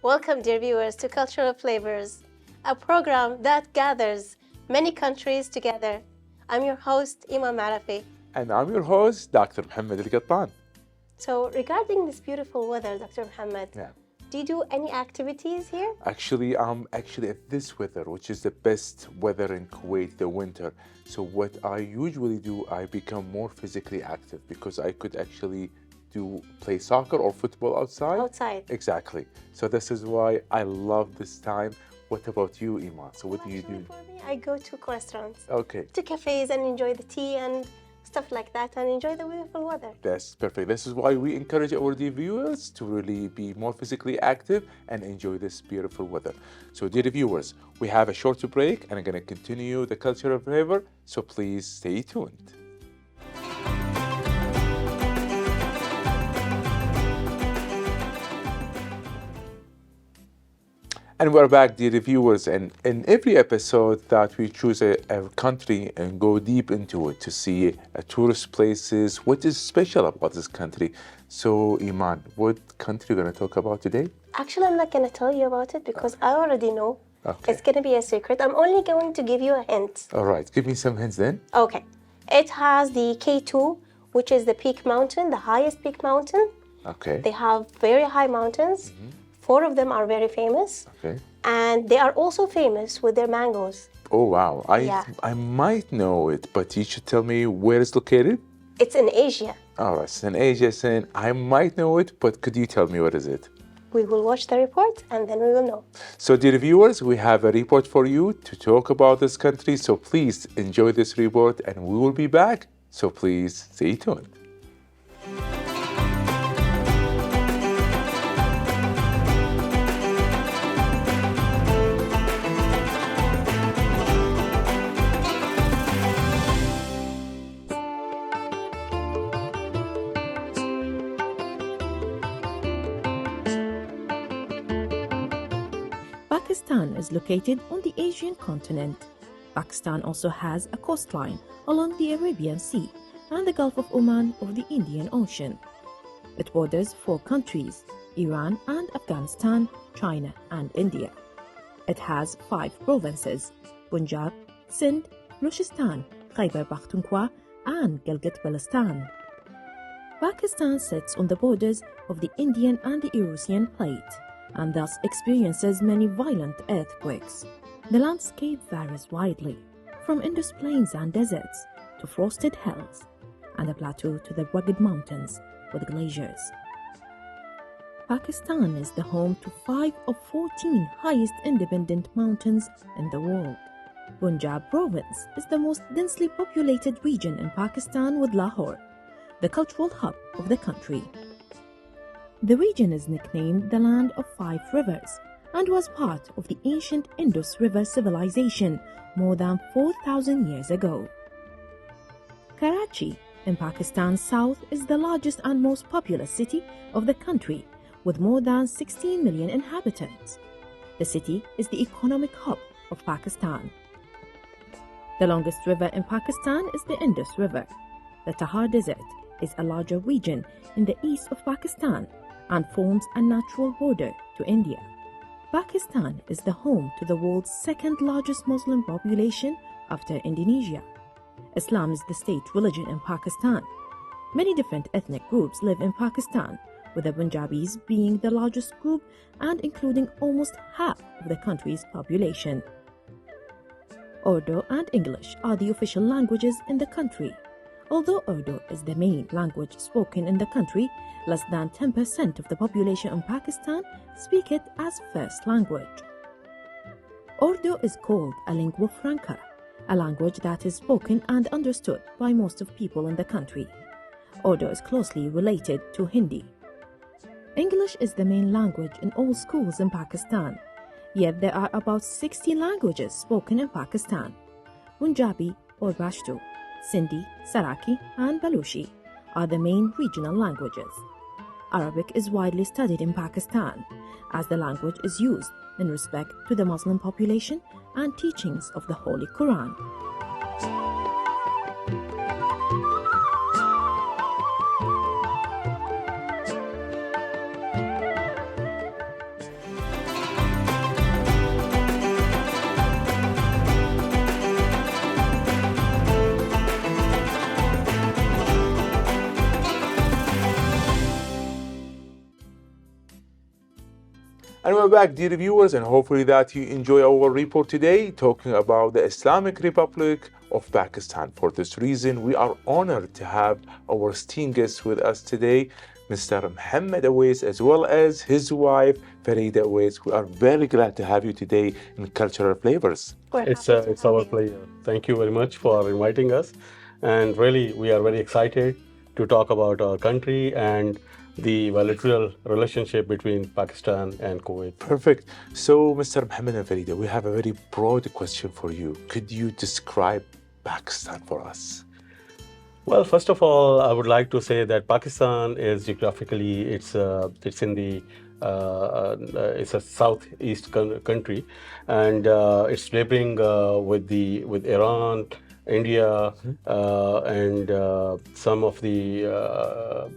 Welcome, dear viewers, to Cultural Flavors, a program that gathers many countries together. I'm your host, Eman Marafie. And I'm your host, Dr. Mohammad Al-Qattan. So, regarding this beautiful weather, Dr. Mohammed, do you do any activities here? Actually, I'm at this weather, which is the best weather in Kuwait, the winter. So what I usually do, I become more physically active because I could actually play soccer or football outside. Outside. Exactly. So this is why I love this time. What about you, Iman? So what do you do? For me, I go to restaurants. Okay. To cafes and enjoy the tea and stuff like that and enjoy the beautiful weather. That's perfect. This is why we encourage our dear viewers to really be more physically active and enjoy this beautiful weather. So dear viewers, we have a short break and I'm going to continue the cultural flavor. So please stay tuned. And we're back, dear viewers, and in every episode that we choose a country and go deep into it to see tourist places, what is special about this country. So, Iman, what country are you going to talk about today? Actually, I'm not going to tell you about it because I already know. Okay. It's going to be a secret. I'm only going to give you a hint. All right, give me some hints then. Okay. It has the K2, which is the peak mountain, the highest peak mountain. Okay. They have very high mountains. Mm-hmm. 4 of them are very famous. Okay. And they are also famous with their mangoes. Oh, wow. I might know it, but you should tell me where it's located. It's in Asia. All right, it's in Asia. And I might know it, but could you tell me what is it? We will watch the report and then we will know. So, dear viewers, we have a report for you to talk about this country. So please enjoy this report and we will be back. So please stay tuned. Pakistan is located on the Asian continent. Pakistan also has a coastline along the Arabian Sea and the Gulf of Oman of the Indian Ocean. It borders 4 countries, Iran and Afghanistan, China and India. It has 5 provinces, Punjab, Sindh, Balochistan, Khyber Pakhtunkhwa and Gilgit-Baltistan. Pakistan sits on the borders of the Indian and the Eurasian plate, and thus experiences many violent earthquakes. The landscape varies widely, from Indus plains and deserts to frosted hills, and the plateau to the rugged mountains with glaciers. Pakistan is the home to 5 of 14 highest independent mountains in the world. Punjab province is the most densely populated region in Pakistan with Lahore, the cultural hub of the country. The region is nicknamed the Land of 5 Rivers and was part of the ancient Indus River civilization more than 4,000 years ago. Karachi, in Pakistan's south, is the largest and most populous city of the country with more than 16 million inhabitants. The city is the economic hub of Pakistan. The longest river in Pakistan is the Indus River. The Thar Desert is a larger region in the east of Pakistan and forms a natural border to India. Pakistan is the home to the world's 2nd largest Muslim population after Indonesia. Islam is the state religion in Pakistan. Many different ethnic groups live in Pakistan, with the Punjabis being the largest group and including almost half of the country's population. Urdu and English are the official languages in the country. Although Urdu is the main language spoken in the country, less than 10% of the population in Pakistan speak it as first language. Urdu is called a lingua franca, a language that is spoken and understood by most of people in the country. Urdu is closely related to Hindi. English is the main language in all schools in Pakistan, yet there are about 60 languages spoken in Pakistan. Punjabi or Pashto, Sindhi, Saraki, and Baluchi are the main regional languages. Arabic is widely studied in Pakistan, as the language is used in respect to the Muslim population and teachings of the Holy Quran. Welcome back, dear viewers, and hopefully that you enjoy our report today talking about the Islamic Republic of Pakistan. For this reason, we are honored to have our esteemed guest with us today, Mr. Mohammad Awais, as well as his wife, Farida Awais. We are very glad to have you today in Cultural Flavors. It's our pleasure. Thank you very much for inviting us. And really, we are very excited to talk about our country and the bilateral relationship between Pakistan and Kuwait. Perfect. So, Mr. Mohammed and Farida, we have a very broad question for you. Could you describe Pakistan for us? Well, first of all, I would like to say that Pakistan is geographically, it's in the it's a southeast country, and it's neighboring with Iran, India, and some of the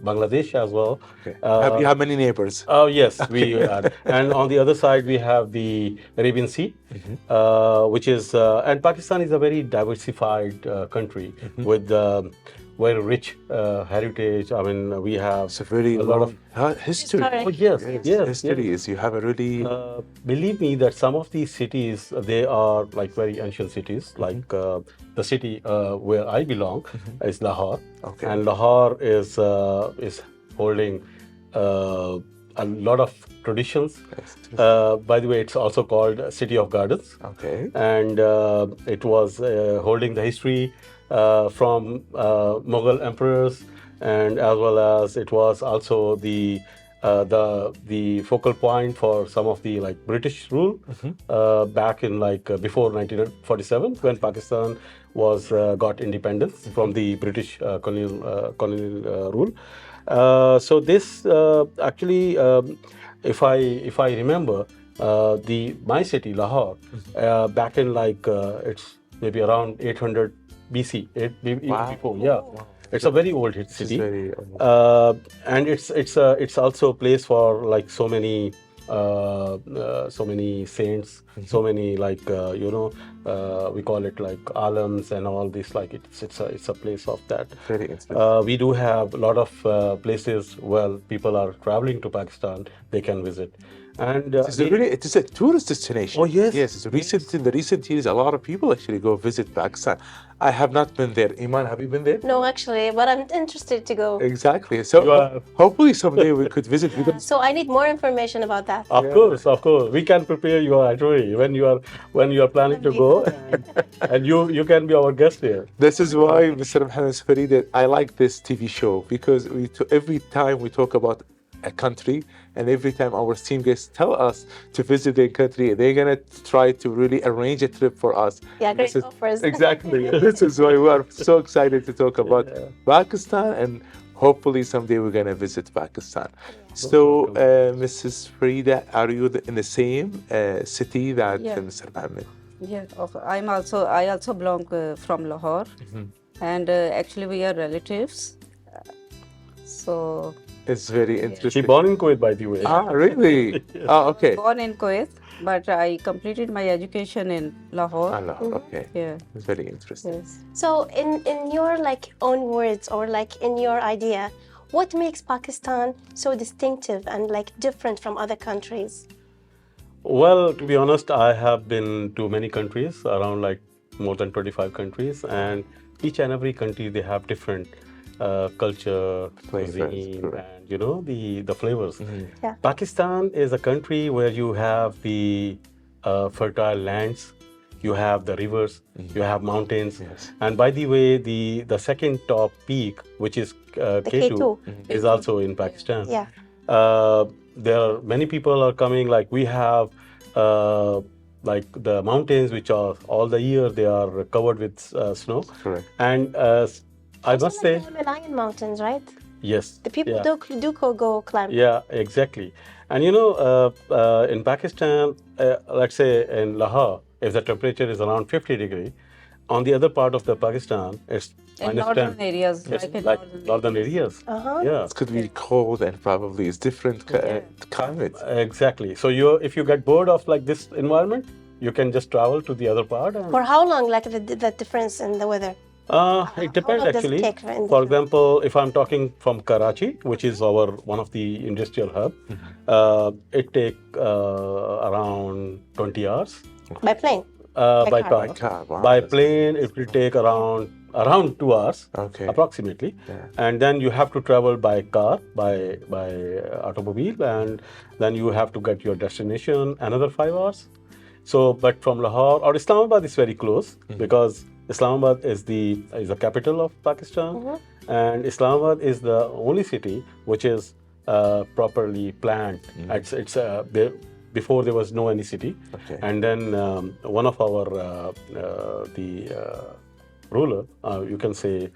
Bangladesh as well. Okay. You have many neighbors. Oh yes, we are. And on the other side we have the Arabian Sea, which is and Pakistan is a very diversified country with very rich heritage. I mean, we have It's a very lot of history. Historic. Oh yes, yes, History yes. is you have a really Believe me that some of these cities, they are like very ancient cities. Like the city where I belong is Lahore, Okay. and Lahore is holding a lot of traditions. By the way, it's also called City of Gardens, okay. and it was holding the history from Mughal emperors, and as well as it was also the focal point for some of the like British rule back in before 1947 when Pakistan was got independence from the British colonial rule. So this actually, if I remember, my city Lahore back in it's maybe around 800 BC, Wow. before, yeah. Wow. It's a very old This is city, very and it's also a place for like so many saints, so many we call it like alams and all this. Like it's a place of that. very interesting. We do have a lot of places where people are traveling to Pakistan. They can visit, and It is a tourist destination. Oh, yes. Yes. In the recent years, a lot of people actually go visit Pakistan. I have not been there. Iman, have you been there? No, actually, but I'm interested to go. Exactly. So You are- hopefully someday we could visit. Because So I need more information about that. Of course, we can prepare your itinerary when you are planning to go, and you can be our guest here. this is why, Mr. Mohammed Farida, I like this TV show because every time we talk about a country and every time our team guests tell us to visit their country, they're gonna try to really arrange a trip for us. Yeah, great This is- offers. Exactly. This is why we are so excited to talk about Pakistan, and hopefully someday we're gonna visit Pakistan. So, Mrs. Farida, are you in the same city that Yeah. Mr. Mohammed? Yeah, I also belong from Lahore, and actually we are relatives. So It's very She interesting. born in Kuwait, by the way. Really? Oh, okay. born in Kuwait, but I completed my education in Lahore. Allah, okay. Yeah. It's very interesting. Yes. So in your own words or in your idea, what makes Pakistan so distinctive and different from other countries? Well, to be honest, I have been to many countries, around more than 25 countries, and each and every country they have different culture, Flavors, cuisine, correct. and the flavors. Yeah. Pakistan is a country where you have the fertile lands, you have the rivers, you have mountains, Yes. and by the way, the second top peak, which is K2, K2. is also in Pakistan. Yeah. There are many people are coming. Like we have the mountains, which are all the year they are covered with snow. Correct. And I Also must say, the Himalayan mountains, right? yes. The people yeah. do go climb. Yeah, exactly. And in Pakistan, let's say in Lahore, if the temperature is around 50 degree, on the other part of the Pakistan, it's In minus northern 10. areas, It's like in like northern northern areas. Uh-huh. Yeah. It could be cold and probably it's different climate. Exactly. So if you get bored of this environment, you can just travel to the other part. And, For how long, the difference in the weather? It depends long does it actually. take in For the- example, if I'm talking from Karachi, which is our one of the industrial hub, it take around 20 hours by plane? by car. car. By car, wow, By that's- plane, it will take around 2 hours, Okay. approximately. Yeah. And then you have to travel by car, by automobile, and then you have to get your destination another 5 hours. So, but from Lahore or Islamabad is very close because Islamabad is the capital of Pakistan, and Islamabad is the only city which is properly planned. It's before there was no any city, Okay. and then one of our ruler, you can say.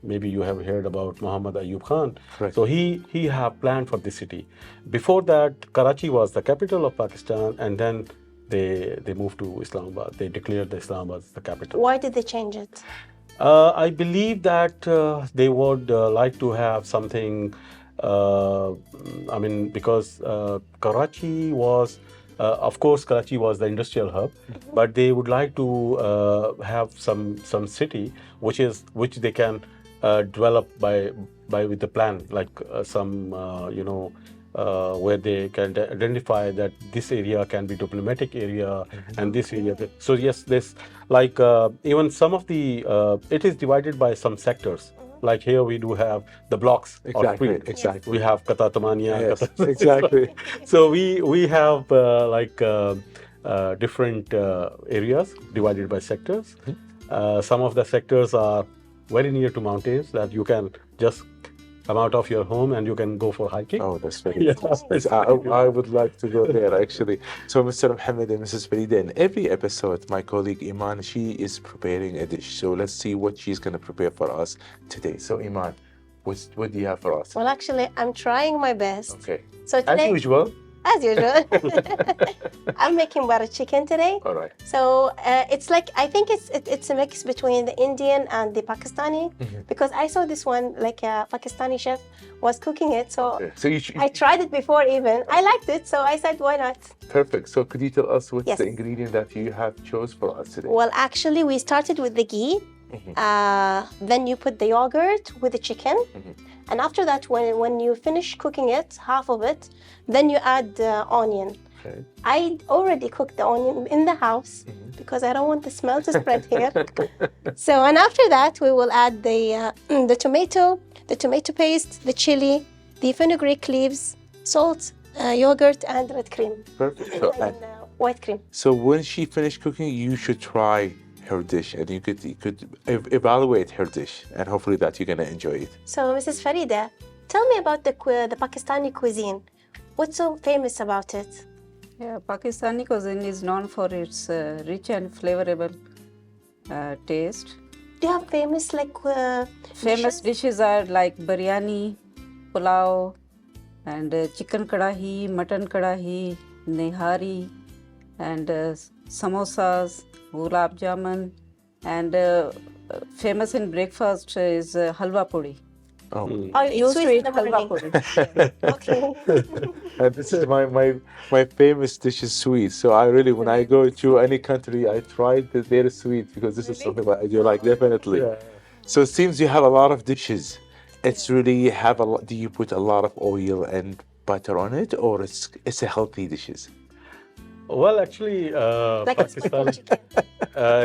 Maybe you have heard about Muhammad Al-Qattan. Correct. So he have planned for this city. Before that, Karachi was the capital of Pakistan, and then they moved to Islamabad. They declared the Islamabad as the capital. Why did they change it? I believe that they would like to have something. I mean, because Karachi was. Of course, Karachi was the industrial hub, but they would like to have some city which they can develop by with the plan, like some where they can identify that this area can be diplomatic area and this area. So yes, this like even some of the it is divided by some sectors. Like here we do have the blocks. or Exactly, street. exactly. We have Kata Tamania. Yes, Kata- exactly. So we have different areas divided by sectors. Some of the sectors are very near to mountains that you can just come out of your home and you can go for hiking. Oh, that's very Yeah. nice. I would like to go there actually. So, Mr. Mohammed and Mrs. Farida, in every episode, my colleague Eman, she is preparing a dish. So let's see what she's going to prepare for us today. So, Eman, what do you have for us? Well, actually, I'm trying my best. Okay. So As today, usual. as usual, I'm making butter chicken today. All right. So it's like I think it's a mix between the Indian and the Pakistani because I saw this one like a Pakistani chef was cooking it. So Okay. So I tried it before even. I liked it, so I said why not? perfect. So could you tell us what's Yes. the ingredient that you have chose for us today? Well, actually, we started with the ghee. Then you put the yogurt with the chicken. And after that, when you finish cooking it, half of it, then you add onion. Okay. I already cooked the onion in the house because I don't want the smell to spread here. So, and after that, we will add the tomato paste, the chili, the fenugreek leaves, salt, yogurt, and red cream. Perfect. So, And white cream. so when she finished cooking, you should try her dish and you could evaluate her dish and hopefully that you're going to enjoy it. So, Mrs. Farida, tell me about the Pakistani cuisine. What's so famous about it? Yeah, Pakistani cuisine is known for its rich and flavorable taste. Do you have famous Famous dishes are like biryani, pulao, and chicken kadahi, mutton kadahi, nihari, and samosas, gulab jamun, and famous in breakfast is halwa puri. Oh, Oh, You sweet sweet in the halwa morning. puri. Okay. this is my famous dish is sweet. So I really, when I go to any country, I try their sweet because this is something that I do like definitely. Yeah. So it seems you have a lot of dishes. It's really have a lot. Do you put a lot of oil and butter on it, or it's a healthy dishes? Well, actually, Like it's with the Pakistani. chicken.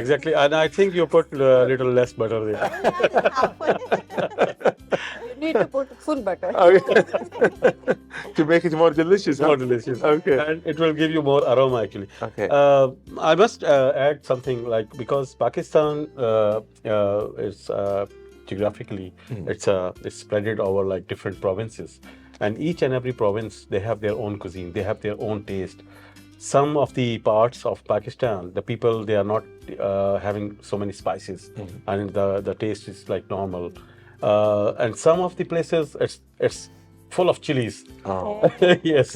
Exactly, and I think you put a little less butter there. You need to put full butter. To make it more delicious. More huh? delicious. Okay. And it will give you more aroma actually. Okay. I must add something like because Pakistan is geographically it's spread over like different provinces, and each and every province they have their own cuisine, they have their own taste. Some of the parts of Pakistan, the people they are not having so many spices, and the taste is like normal. And some of the places it's full of chilies. Oh. Yes.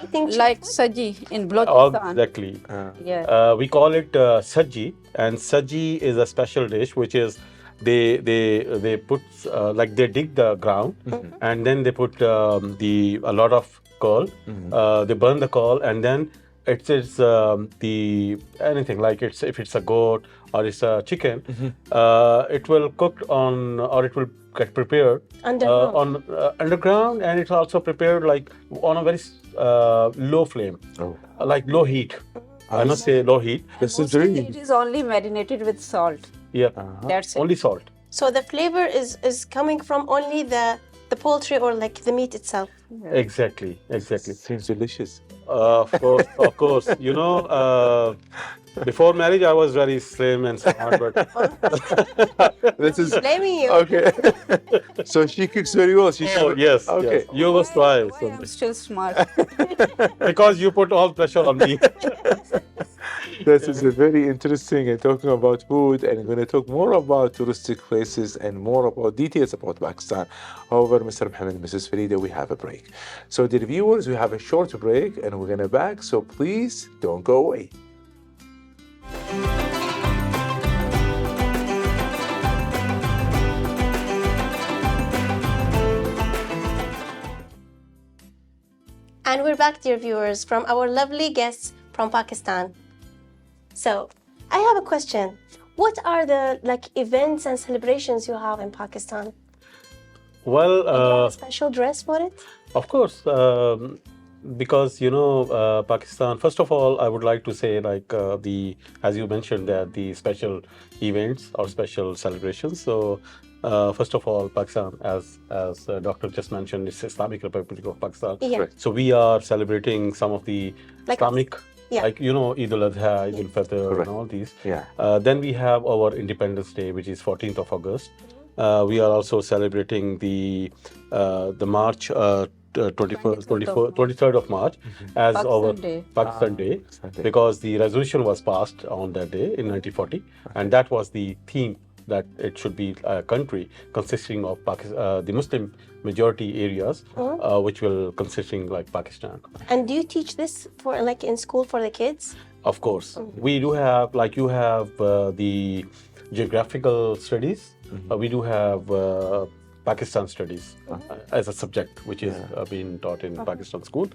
Eating Like saji in All Balochistan. exactly. Yeah. We call it saji, and saji is a special dish which is they put like they dig the ground and then they put a lot of coal. They burn the coal and then It is the anything like if it's a goat or it's a chicken, it will cooked on or it will get prepared Underground. on underground, and it's also prepared like on a very low flame, like low heat. I must say low heat. This is Mostly really it is only marinated with salt. Yeah, That's it. only salt. So the flavor is coming from only the poultry or like the meat itself. Exactly. seems delicious. Of course. You know, before marriage I was very slim and smart, but This is Blaming you. okay. So she cooks very well. She oh, yes, Okay. yes. You must try Why I'm still smart. because you put all pressure on me. This is a very interesting and talking about food, and I'm going to talk more about touristic places and more about details about Pakistan. However, Mr. Mohammed and Mrs. Farida, we have a break. So, dear viewers, we have a short break and we're going to back. So, please don't go away. And we're back, dear viewers, from our lovely guests from Pakistan. So, I have a question. What are the events and celebrations you have in Pakistan? Well, Do you have a special dress for it? of course, because you know Pakistan. First of all, I would like to say as you mentioned that the special events or special celebrations. So first of all, Pakistan, as Doctor just mentioned, is Islamic Republic of Pakistan. Yeah. Correct. So we are celebrating some of the Like- Islamic, Yeah. like you know, Eid al-Adha, Eid al-Fitr, Correct. and all these. Yeah. Then we have our Independence Day, which is 14th of August. We are also celebrating the March 21st, 24th, 23rd of March as Pakistan our Day. Pakistan Day, Pakistan Day. because the resolution was passed on that day in 1940, and that was the theme that it should be a country consisting of the Muslim majority areas, which will consisting like Pakistan. And do you teach this for in school for the kids? Of course, we do have you have the geographical studies. We do have Pakistan studies as a subject, which is being taught in Pakistan school.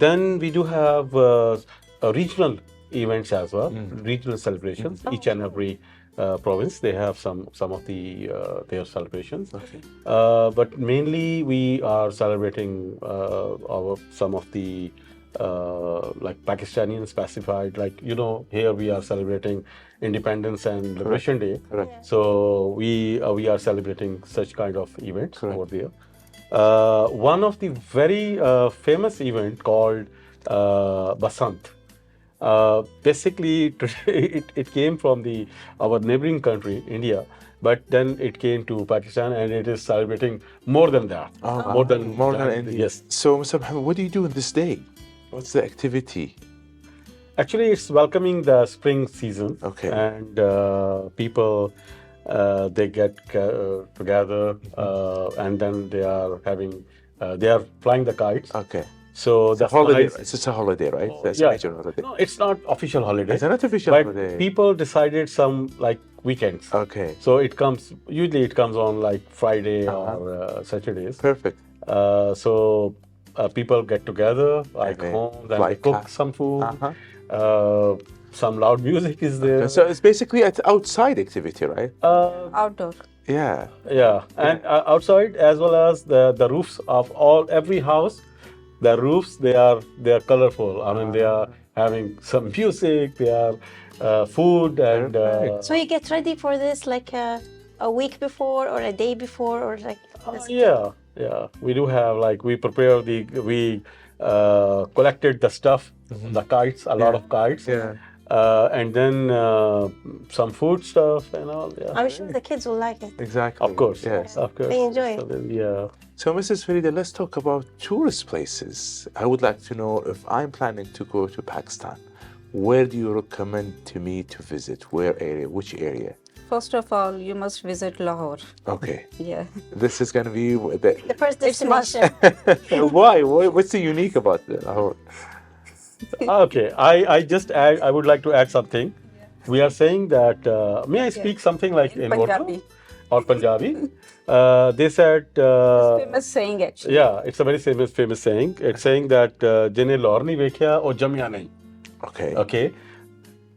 Then we do have regional events as well, regional celebrations. Each and every province they have some of the their celebrations. But mainly we are celebrating some of the like Pakistani specified, like you know, here we are celebrating Independence and Liberation Day. Correct. So we are celebrating such kind of events over there. One of the very famous event called Basant. Basically, it came from our neighboring country, India, but then it came to Pakistan, and it is celebrating more than that. More than India. Yes. So, Mr. Mohammed, what do you do on this day? What's the activity? Actually, it's welcoming the spring season. Okay. And people, they get together, and then they are flying the kites. Okay. So that's Holiday. nice. It's just a holiday, right? That's Yeah. a major holiday. No, it's not official holiday. It's not official but holiday. people decided some like weekends. Okay. So usually it comes on like Friday or Saturdays. Perfect. So people get together like Okay. home, then Like they cook some food. Uh-huh. Some loud music is there. So it's basically an outside activity, right? Outdoor. Yeah. Yeah, and outside as well as the roofs of every house, the roofs they are colorful. I mean, they are having some music, they are food, and So you get ready for this like a week before or a day before or like this? yeah. We do have we prepare we collected the stuff, the kites, a lot of kites. Yeah. And then some food stuff and all. Yeah. I'm sure the kids will like it. Exactly. Of course. Yes. Of course. They enjoy it. So then, yeah. So, Mrs. Farida, let's talk about tourist places. I would like to know, if I'm planning to go to Pakistan, where do you recommend to me to visit? Which area? First of all, you must visit Lahore. Okay. Yeah. This is going to be The first It's must. destination. Why? What's the unique about Lahore? Okay. I would like to add something. We are saying that, may I speak something like in Urdu? Punjabi. or Punjabi. They said, Famous saying actually. yeah, it's a very famous saying. It's saying that "Jine Lahore nahi vekhya, or jamya nahi." Okay. Okay,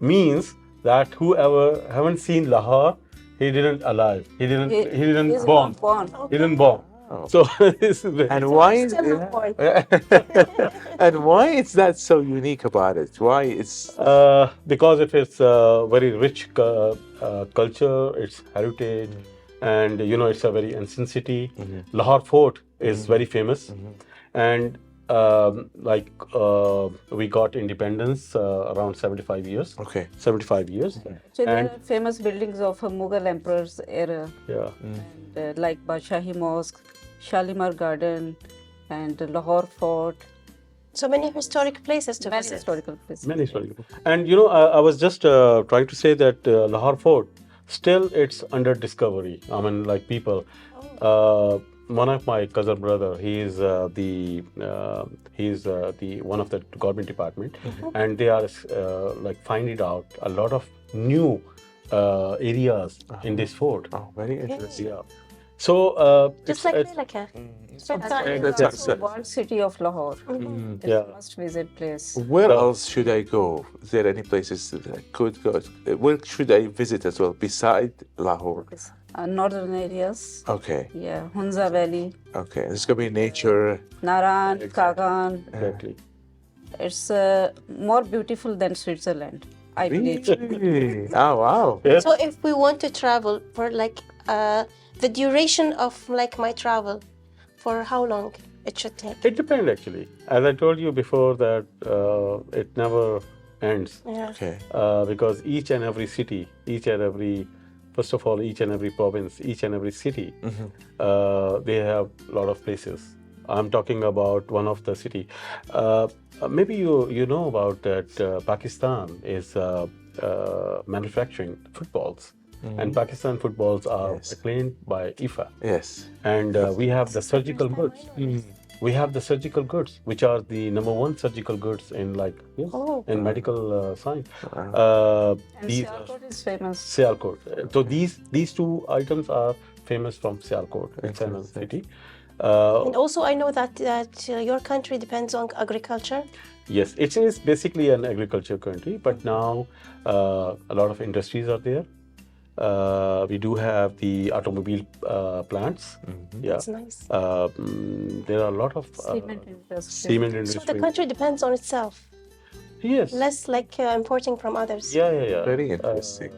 means that whoever haven't seen Lahore, he didn't alive. He didn't He's born. not born. He didn't born. Oh. So this is very, And why is Still not born. and why is that so unique about it? Why it's because of its very rich culture, its heritage, and it's a very ancient city. Lahore Fort is very famous, and we got independence around 75 years. okay? 75 years. So there And- are famous buildings of Mughal emperor's era, Yeah. like Badshahi Mosque, Shalimar Garden, and Lahore Fort. So many historic places to Many visit. historical places. Many historical. And I was just trying to say that Lahore Fort, still it's under discovery. I mean, like people. One of my cousin brother, he is the one of the government department, and they are like finding out a lot of new areas in this fort. Oh, very interesting. Yeah. So Just like Melaka. That's That's the right. world city of Lahore. It's Yeah. a must-visit place. Where else should I go? Is there any places that I could go? Where should I visit as well beside Lahore? Northern areas. Okay, Yeah, Hunza Valley, okay. There's gonna be nature. Naran, Kagan. exactly. It's more beautiful than Switzerland, I believe. Really? Oh wow. Yes. So if we want to travel for like the duration of like my travel, for how long it should take? It depends actually. As I told you before that it never ends. Yeah. Okay. Because each and every city, first of all, each and every province, each and every city, they have a lot of places. I'm talking about one of the city. Maybe you know about that Pakistan is manufacturing footballs. And Pakistan footballs are Yes. acclaimed by IFA. Yes. And we have the surgical goods. We have the surgical goods, which are the number one surgical goods in in medical science. And These Sialkot is famous. Sialkot. So these two items are famous from Sialkot. It's a city. And also, I know that your country depends on agriculture. Yes, it is basically an agriculture country, but now a lot of industries are there. We do have the automobile plants. Yeah. That's nice. There are a lot of Cement industry. cement So industry. the country depends on itself, Yes. less like importing from others. Yeah. Very interesting.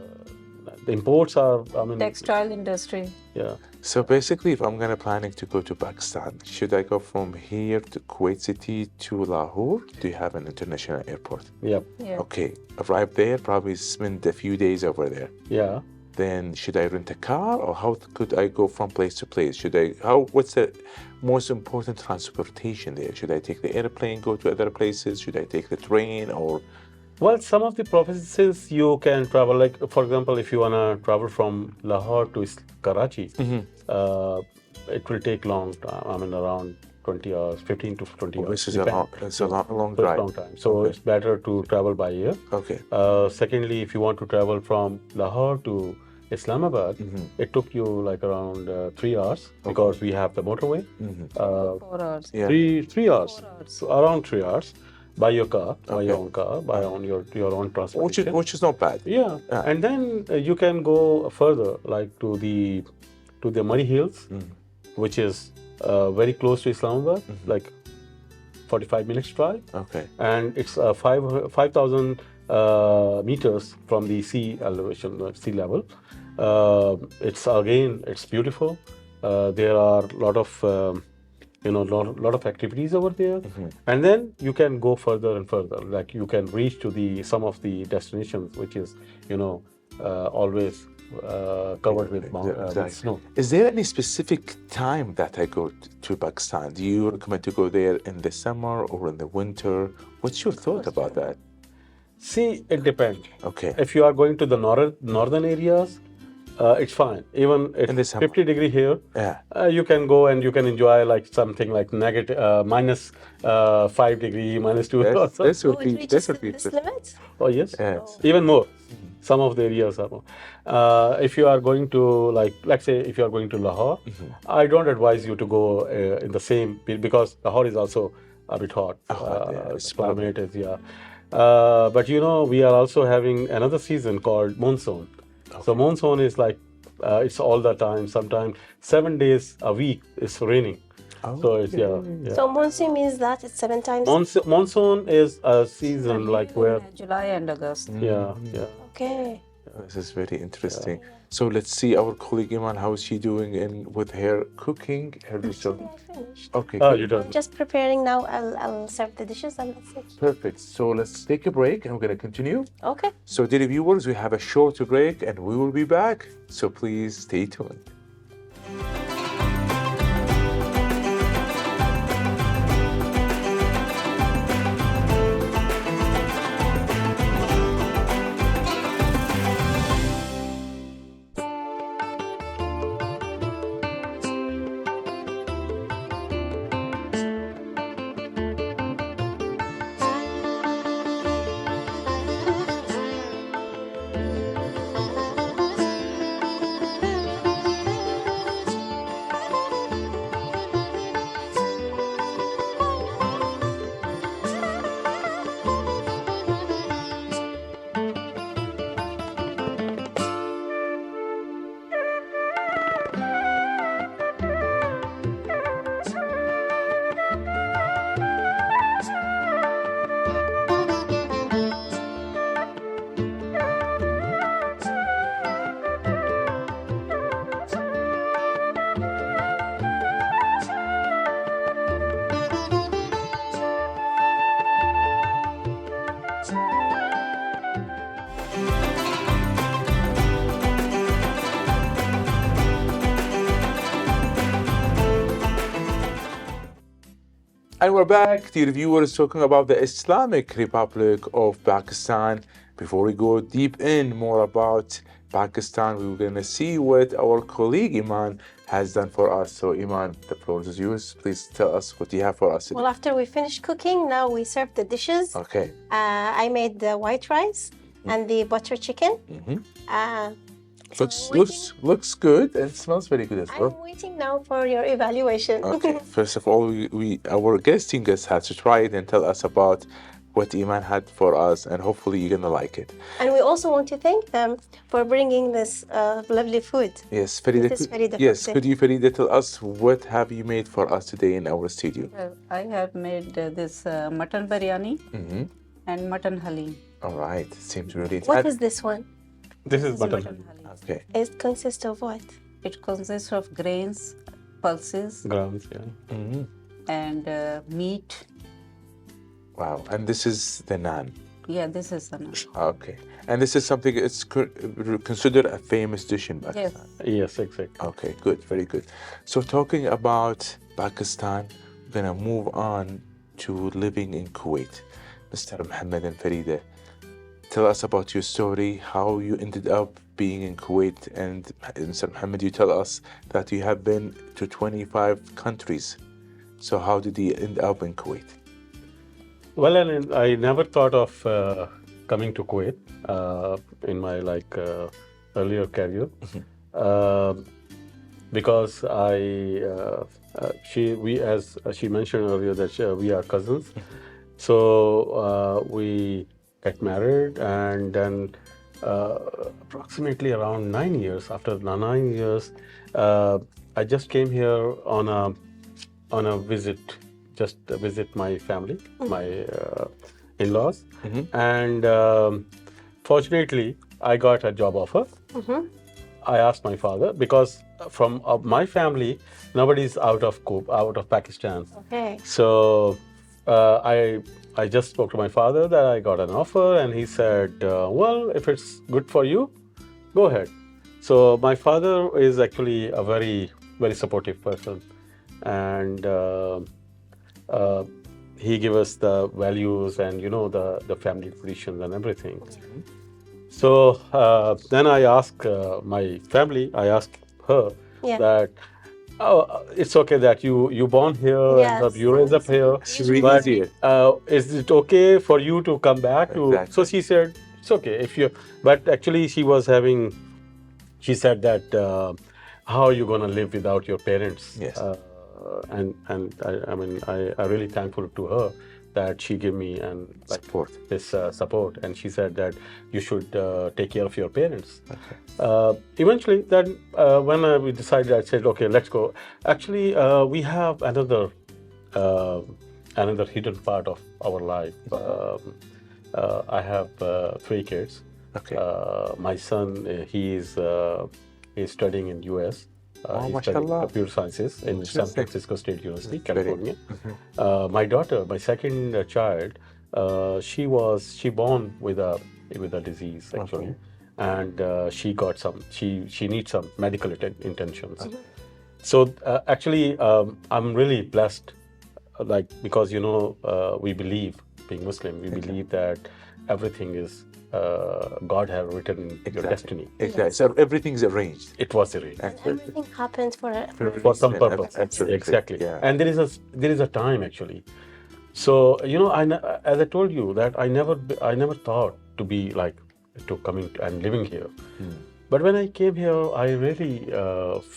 The imports are, Textile industry. yeah. So basically, if I'm gonna planning to go to Pakistan, should I go from here to Kuwait City to Lahore? Do you have an international airport? Yeah. Yeah. Okay, arrive there, probably spend a few days over there. Yeah. Then should I rent a car, or how could I go from place to place? What's the most important transportation there? Should I take the airplane, go to other places? Should I take the train, or Well, some of the provinces you can travel. Like, for example, if you wanna travel from Lahore to Karachi, it will take long time. I mean, around 20 hours, 15 to 20 hours. this is depend. it's a long So it's drive? long time. So it's better to travel by air. Okay. Secondly, if you want to travel from Lahore to Islamabad, it took you like around 3 hours because we have the motorway. 4 hours. Yeah. Three hours, So around 3 hours by your car, by Okay. your own car, by your own transportation. Which is not bad. Yeah, and then you can go further, like to the Murray Hills, which is very close to Islamabad, like 45 minutes drive, Okay. and it's 5,000 meters from the sea elevation, sea level. It's beautiful. There are a lot of lot of activities over there, and then you can go further and further. Like you can reach to some of the destinations, which is always covered with Exactly. snow. Is there any specific time that I go to Pakistan? Do you recommend to go there in the summer or in the winter? What's your thought about that? See, it depends. Okay. If you are going to the northern areas, it's fine. Even In the it's summer. 50 degree here, Yeah. you can go and you can enjoy like something like minus 5 degree, minus 2. This Oh, would it be reaches this would be this interesting. limit? Oh yes, Yes. even more. Some of the areas are more. If you are going to, like, let's say, if you are going to Lahore, I don't advise you to go in the same, because Lahore is also a bit hot. Climate is, yeah. But we are also having another season called monsoon. So monsoon is like, it's all the time. Sometimes 7 days a week it's raining. So it's, yeah. So monsoon means that it's 7 times. Monsoon is a season like where, July and August. yeah. Okay. This is very interesting. So let's see our colleague Eman, how is she doing with her cooking, her research? I finished. Okay, Oh, good. you don't. Just preparing now. I'll serve the dishes and that's it. Perfect. So let's take a break and we're going to continue. Okay. So, dear viewers, we have a short break and we will be back. So please stay tuned. And we're back, dear viewers, talking about the Islamic Republic of Pakistan. Before we go deep in more about Pakistan, we're going to see what our colleague Eman has done for us. So Eman, the floor is yours. Please tell us what you have for us today. Well, after we finish cooking, now we serve the dishes. Okay. I made the white rice and the butter chicken. Looks good and smells very good as well. I'm waiting now for your evaluation. Okay. First of all, our guesting guest has to try it and tell us about what Eman had for us, and hopefully you're gonna like it. And we also want to thank them for bringing this lovely food. Yes, Farida. This is Farida. Yes, could you, Farida, tell us what have you made for us today in our studio? I have made this mutton biryani and mutton halim. All right, seems really. What is this one? This is mutton. Mutton halim. Okay. It consists of what? It consists of grains, pulses, Grams, yeah. and meat. Wow, and this is the naan. Yeah, this is an. Okay, and this is something it's considered a famous dish in Pakistan. Yes, exactly. Okay, good, very good. So talking about Pakistan, we're gonna move on to living in Kuwait. Mr. Mohammed and Farida, tell us about your story, how you ended up being in Kuwait, and Mr. Mohammed, you tell us that you have been to 25 countries. So how did you end up in Kuwait? Well, I never thought of coming to Kuwait in my earlier career, because as she mentioned earlier that we are cousins, so we got married, and then approximately around 9 years. After 9 years, I just came here on a visit. Just visit my family, my in-laws, and fortunately, I got a job offer. I asked my father, because from my family, nobody's out of Pakistan. Okay. So I just spoke to my father that I got an offer, and he said, "Well, if it's good for you, go ahead." So my father is actually a very, very supportive person, and he gave us the values and the family traditions and everything. So then I asked my family, I asked her that, it's okay that you born here and you raised up here, It's really but easier. is it okay for you to come back to? Exactly. So she it's okay if you. But actually, she said that how are you going to live without your parents? Yes. And I mean, I'm really thankful to her that she gave me Support. this support, and she said that you should take care of your parents. Okay. Eventually, then when we decided, I said, okay, let's go. Actually, we have another hidden part of our life. I have 3 kids. Okay. My son, he's studying in US. He's studying mashallah. computer sciences in San Francisco State University, California. My daughter, my second child, she born with a disease actually, and she got she needs some medical intentions. So actually, I'm really blessed, because we believe, being Muslim, we believe that everything is God have written in your destiny. Exactly. So everything's arranged. It was arranged. Everything happens For some purpose. Absolutely. Exactly. Yeah. And there is a time actually. So as I told you that I never thought to coming and living here. But when I came here, I really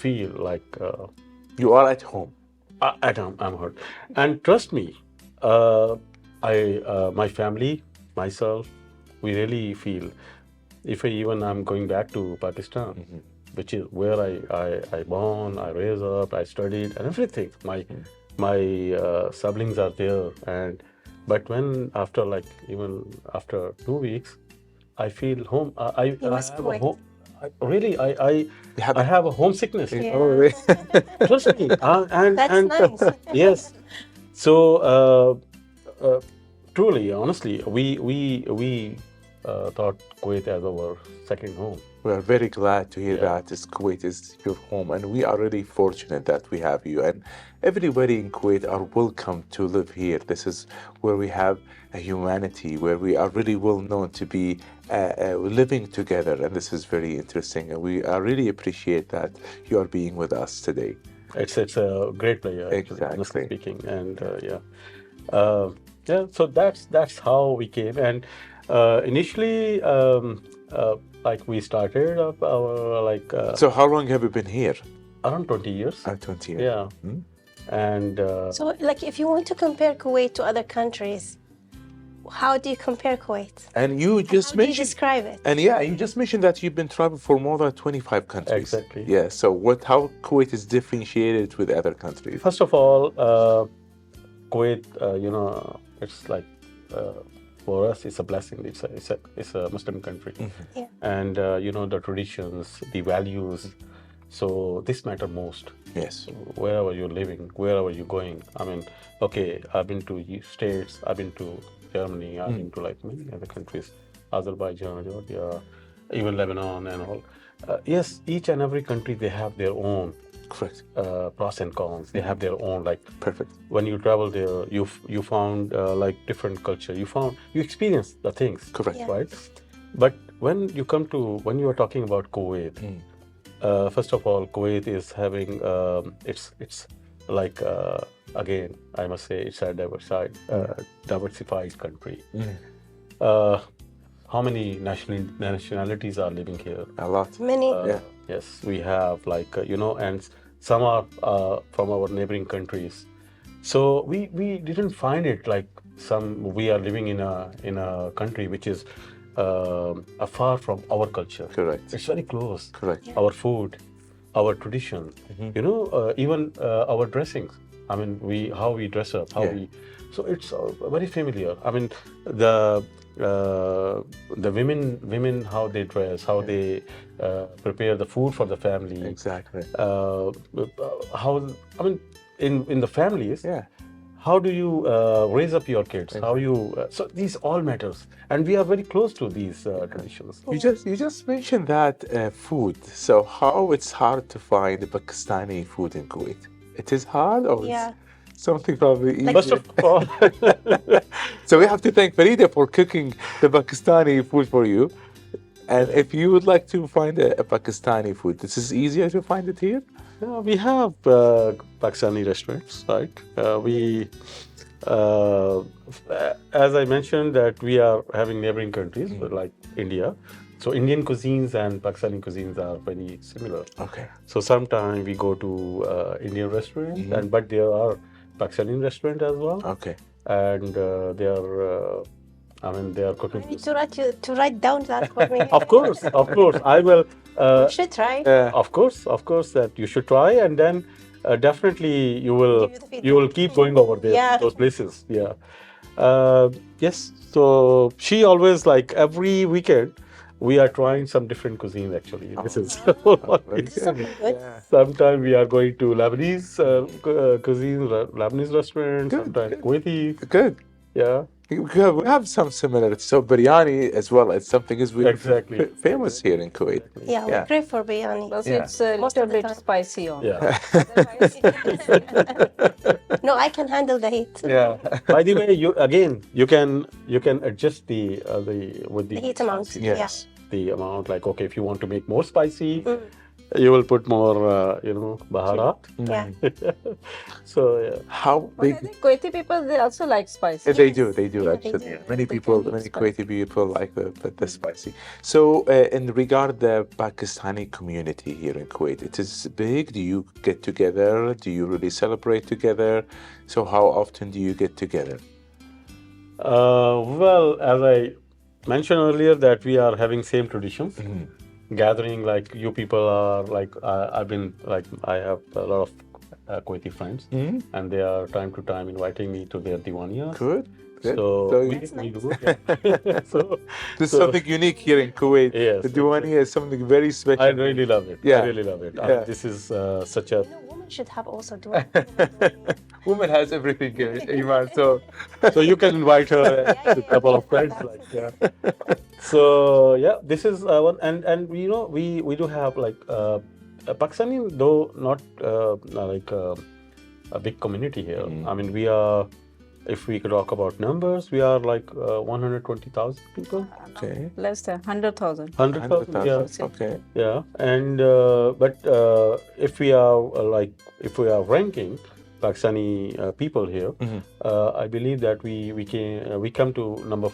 feel like You are at home. at home. I'm hurt. And trust me, my family, myself, we really feel, if I'm going back to Pakistan, which is where I born, I raised up, I studied, and everything. My siblings are there, but when even after 2 weeks, I feel home. I have a home. I have a homesickness. Yeah. Oh, really? Trust me. That's nice. Yes. So truly, honestly, we thought Kuwait as our second home. We are very glad to hear that Kuwait is your home, and we are really fortunate that we have you. And everybody in Kuwait are welcome to live here. This is where we have a humanity, where we are really well known to be living together, and this is very interesting. And we really appreciate that you are being with us today. It's a great pleasure, actually, honestly Exactly. speaking. And so that's how we came. And initially, we started our So how long have you been here? around 20 years. 20 years. Yeah. And So, if you want to compare Kuwait to other countries, how do you compare Kuwait? And you just How do you mentioned, describe it? and you just mentioned that you've been traveling for more than 25 countries. Exactly. Yeah. So how Kuwait is differentiated with other countries? first of all, Kuwait, it's for us, it's a blessing. It's a Muslim country, Yeah. and the traditions, the values. So this matter most. Yes. Wherever you're living, wherever you're going. I mean, okay, I've been to States, I've been to Germany, I've been to many other countries, Azerbaijan, Georgia, even Lebanon and all. Yes, each and every country, they have their own Correct. pros and cons. They have their own Perfect. when you travel there, you found different culture. You experience the things. Correct. Yeah. Right? But when you are talking about Kuwait, first of all, Kuwait is having it's again, I must say, it's a diversified country. How many nationalities are living here? A lot. Many. Yeah. Yes, we have and some are from our neighboring countries. So we didn't find it we are living in a country which is far from our culture. Correct. It's very close. Correct. Yeah. Our food, our tradition, even our dressings. I mean, how we dress up, so it's very familiar. I mean, the women, how they dress, how they prepare the food for the family. Exactly. In the families. Yeah. How do you raise up your kids? How you so these all matters, and we are very close to these traditions. You just mentioned that food. So how it's hard to find Pakistani food in Kuwait? It is hard, or Yeah. it's something probably easy? First of all, So we have to thank Farida for cooking the Pakistani food for you. And if you would like to find a Pakistani food, this is easier to find it here? we have Pakistani restaurants, right? As I mentioned, that we are having neighboring countries like India. So Indian cuisines and Pakistani cuisines are very similar. Okay. So sometimes we go to Indian restaurants, but there are Pakistani restaurants as well. Okay. And they are, they are cooking. I need to write down that for me. Of course, I will. You should try. Of course, that you should try, and then definitely you will Give you the feedback. you will keep going over there, Yeah. those places. Yeah. Yes. So she always, like, every weekend we are trying some different cuisine. Actually, this is Very Something good. good. sometimes we are going to Lebanese cuisine, Lebanese restaurants, Good, sometimes good. Kuwaiti. Good. Yeah. We have some similarities. So biryani as well as something is really Exactly. famous here in Kuwait. Yeah, we Yeah. crave for biryani. Plus Yeah. it's a Most little of the bit time. spicy on. Yeah. No, I can handle the heat. Yeah. By the way, you can adjust the with The heat amount. spicy, Yes. the amount. Like, okay, if you want to make more spicy, you will put more baharat. Yeah. So yeah. How But I big? think Kuwaiti people, they also like spicy. They do Yeah, actually. they do. Many They people, can eat many spicy. Kuwaiti people like the spicy. So, in regard the Pakistani community here in Kuwait, it is big. Do you get together? Do you really celebrate together? So, how often do you get together? Well, as I mentioned earlier, that we are having same traditions. Gathering, like, you people are like, I've been like, I have a lot of Kuwaiti friends, and they are time to time inviting me to their diwaniyas. Good. Good. So we That's do. Yeah. So This is something unique here in Kuwait. Yes, The Diwani is something very special. I really love it. Yeah. I really love it. Yeah. This is such a. You know, women should have also do Woman has everything here, Eman. So, So you can invite her and a couple of friends. Like, yeah. So yeah, this is one, and we do have like Pakistani, though not like a big community here. I mean, we are. If we could talk about numbers, we are like 120,000 people. okay. Less than 100,000. 100,000, yeah. 100,000. Okay. Yeah, and but if we are ranking Pakistani people here, I believe that we come to number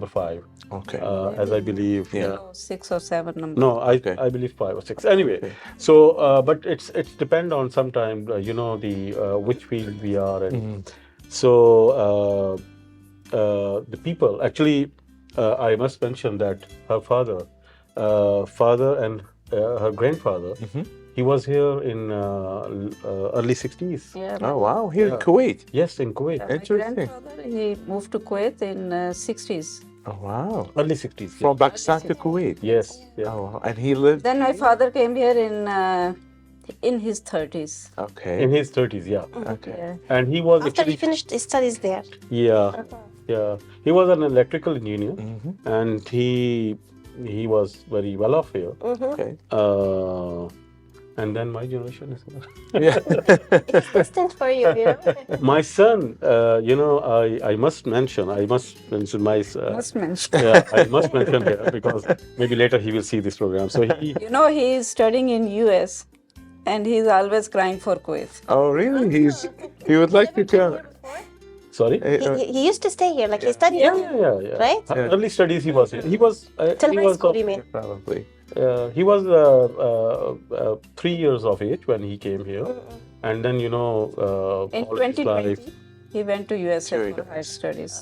five. Okay. As I believe. Yeah. So 6 or 7 numbers. No, Okay. I believe 5 or 6. Anyway, Okay. so but it's depend on sometime the which field we are in. So the people actually, I must mention that her father and her grandfather, he was here in early 60s. Yeah. Oh wow! Here in Kuwait. Yes, in Kuwait. My Interesting. grandfather, he moved to Kuwait in 60s. Oh wow! Early 60s. From Pakistan to Kuwait. Yes. Yeah. Oh wow! And he lived. Then my father came here in his 30s. Okay. In his 30s, yeah. Okay. Yeah. And he was After he actually, finished his studies there. yeah, yeah. He was an electrical engineer, and he was very well off here. Okay. And then my generation is here. Yeah. It's destined for you, you know. My son, I must mention my Must mention. yeah, I must mention here because maybe later he will see this program. So he, You know, he is studying in US and he's always crying for Kuwait. Oh really? He would like to come. sorry. He used to stay here, like he studied Yeah. right? Early studies he was here. He was Till he high was school, of- you mean? Probably. he was 3 years of age when he came here, and then In all his 2020, life. he went to USA Very for higher nice. studies.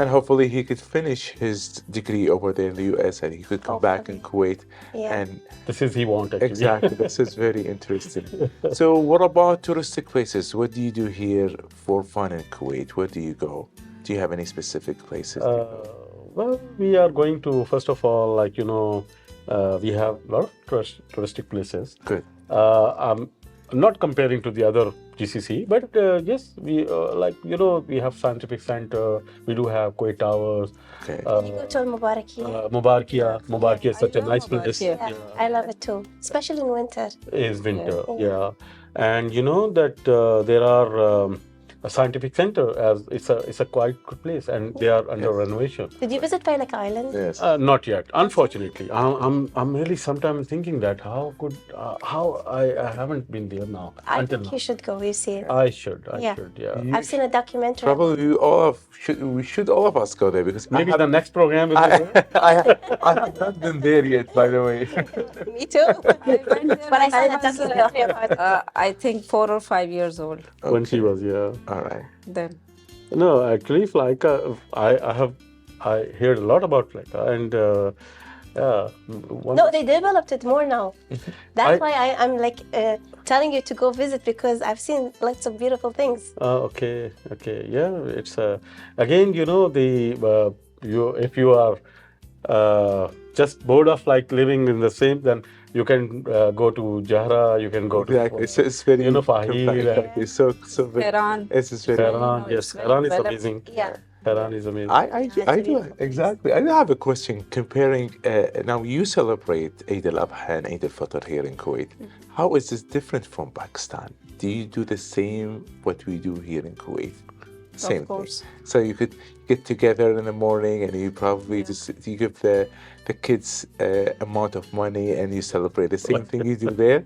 And hopefully he could finish his degree over there in the US and he could come back in Kuwait. Yeah. And This is he want actually. exactly, this is very interesting. So, what about touristic places? What do you do here for fun in Kuwait? Where do you go? Do you have any specific places? Well, we are going to, first of all, we have a lot of touristic places. Good. I'm not comparing to the other GCC, but yes, we we have scientific center. We do have Kuwait Towers. Okay. You go to Al-Mubarakiyah. Mubarakiyah is such a I nice love place. Mubarakiyah. Yeah, I love it too, especially in winter. Is winter, Yeah. yeah. And you know that there are a scientific center, as it's a quite good place, and they are under renovation. Did you visit Failak Island? Yes. Not yet, unfortunately. I'm really sometimes thinking that how I haven't been there now I until think now. you should go. You see it. I should, Yeah. yeah. I've seen a documentary. Probably we should all of us go there because Maybe the next program will be there. I have not been there yet, by the way. Me too. But I saw I a was, documentary about it. I think 4 or 5 years old When she was, yeah. All right. then. No, actually, Flyka, I heard a lot about Flyka, and yeah. No, they developed it more now. That's I- why I'm like telling you to go visit, because I've seen lots of beautiful things. Okay, yeah. It's again, you know, if you are just bored of like living in the same, then you can go to Jahra, you can go Exactly. to It's very you know, Fahir, exactly. So very. Tehran. It's very. Tehran. No, Yes, it's very Tehran is developed. amazing. Yeah. Tehran is amazing. I It's a do beautiful place. exactly. I do have a question comparing. Now you celebrate Eid al-Adha and Eid al-Fitr here in Kuwait. How is this different from Pakistan? Do you do the same what we do here in Kuwait? Same course. thing. So you could get together in the morning and you probably just you give the kids amount of money and you celebrate the same thing you do there.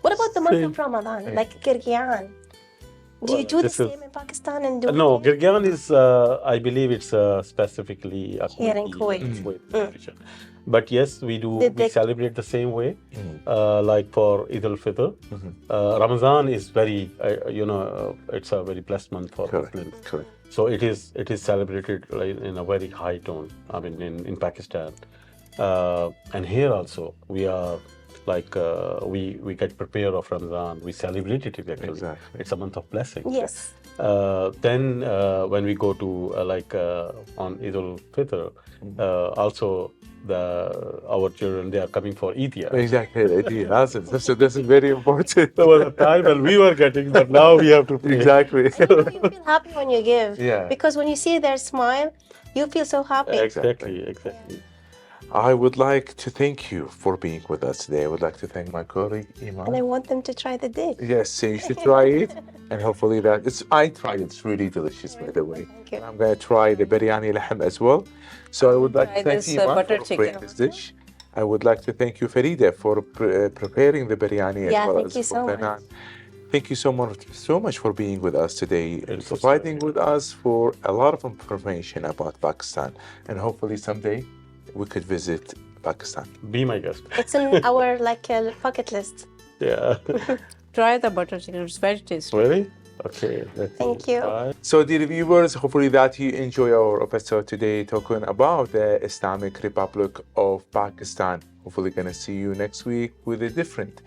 What about the month Same. of Ramadan, like Girgian? Do you Well, do the this is- same in Pakistan and do No, it here? Girgian is, I believe it's specifically a Here in Kuwait. tradition. But yes, we do. Did We they- celebrate the same way, like for Eid al-Fitr. Ramadan is very, it's a very blessed month for Correct. Muslims. Correct. So it is celebrated like, in a very high tone. I mean, in Pakistan, and here also we are like we get prepared of Ramadan. We celebrate it actually. Exactly. It's a month of blessing. Yes. Then when we go to on Eid al-Fitr, also our children, they are coming for Eid here. Exactly. This is very important. There was a time when we were getting, but now we have to pay. Exactly. You feel happy when you give. Yeah. Because when you see their smile, you feel so happy. Exactly. I would like to thank you for being with us today. I would like to thank my colleague, And I Eman. want them to try the dish. Yes, so you should try it. And hopefully I tried it. It's really delicious, by the way. Thank you. I'm going to try the biryani lahm as well. So I would like to Try thank this, Eman butter for chicken. preparing this dish. I would like to thank you, Farida, for preparing the biryani Yeah, as well thank as you for so the much. naan. Thank you so much for being with us today and It's providing with us for a lot of information about Pakistan. And hopefully someday we could visit Pakistan. Be my guest. It's in our bucket list. Yeah. Try the butter chicken. It's very tasty. Really? Okay. Let's Thank see. you. Bye. So dear viewers, hopefully that you enjoy our episode today talking about the Islamic Republic of Pakistan. Hopefully gonna see you next week with a different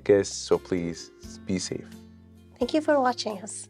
guest. So please be safe. Thank you for watching us.